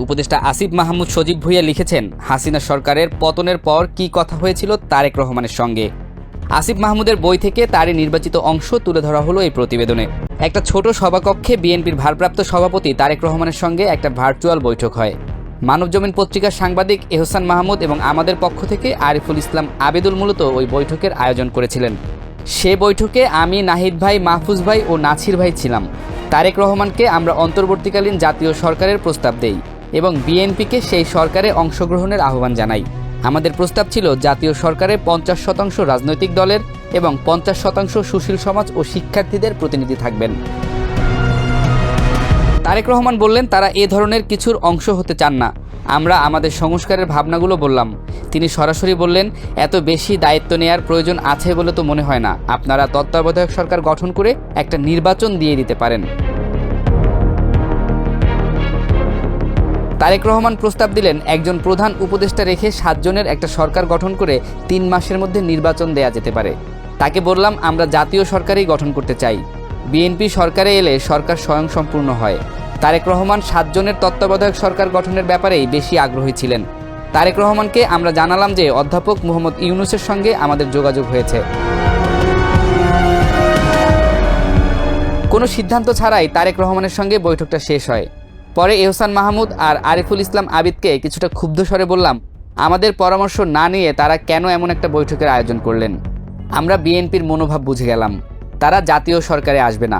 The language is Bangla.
উপদেষ্টা আসিফ মাহমুদ সজীব ভুঁইয়া লিখেছেন, হাসিনা সরকারের পতনের পর কি কথা হয়েছিল তারেক রহমানের সঙ্গে। আসিফ মাহমুদের বই থেকে তারই নির্বাচিত অংশ তুলে ধরা হলো এই প্রতিবেদনে। একটা ছোট সভাকক্ষে বিএনপির ভারপ্রাপ্ত সভাপতি তারেক রহমানের সঙ্গে একটা ভার্চুয়াল বৈঠক হয়। মানবজমিন পত্রিকার সাংবাদিক এহসান মাহমুদ এবং আমাদের পক্ষ থেকে আরিফুল ইসলাম আবেদুল মূলত ওই বৈঠকের আয়োজন করেছিলেন। সে বৈঠকে আমি, নাহিদ ভাই, মাহফুজ ভাই ও নাছির ভাই ছিলাম। তারেক রহমানকে আমরা অন্তর্বর্তীকালীন জাতীয় সরকারের প্রস্তাব দেই এবং বিএনপিকে সেই সরকারে অংশগ্রহণের আহ্বান জানাই। আমাদের প্রস্তাব ছিল জাতীয় সরকারে 50% রাজনৈতিক দলের এবং 50% সুশীল সমাজ ও শিক্ষার্থীদের প্রতিনিধি থাকবেন। তারেক রহমান বললেন তারা এ ধরনের কিছুর অংশ হতে চান না। আমরা আমাদের সংস্কারের ভাবনাগুলো বললাম। তিনি সরাসরি বললেন, এত বেশি দায়িত্ব নেয়ার প্রয়োজন আছে বলে তো মনে হয় না। আপনারা তত্ত্বাবধায়ক সরকার গঠন করে একটা নির্বাচন দিয়ে দিতে পারেন। তারেক রহমান প্রস্তাব দিলেন, একজন প্রধান উপদেষ্টা রেখে 7 জনের একটা সরকার গঠন করে 3 মাসের মধ্যে নির্বাচন দেয়া যেতে পারে। তাকে বললাম, আমরা জাতীয় সরকারই গঠন করতে চাই। বিএনপি সরকারে এলে সরকার স্বয়ংসম্পূর্ণ হয়। তারেক রহমান 7 জনের তত্ত্বাবধায়ক সরকার গঠনের ব্যাপারেই বেশি আগ্রহী ছিলেন। তারেক রহমানকে আমরা জানালাম যে অধ্যাপক মোহাম্মদ ইউনূসের সঙ্গে আমাদের যোগাযোগ হয়েছে। কোনো সিদ্ধান্ত ছাড়াই তারেক রহমানের সঙ্গে বৈঠকটা শেষ হয়। পরে এহসান মাহমুদ আর আরিফুল ইসলাম আবিদকে কিছুটা ক্ষুব্ধ স্বরে বললাম, আমাদের পরামর্শ না নিয়ে তারা কেন এমন একটা বৈঠকের আয়োজন করলেন। আমরা বিএনপির মনোভাব বুঝে গেলাম, তারা জাতীয় সরকারে আসবে না।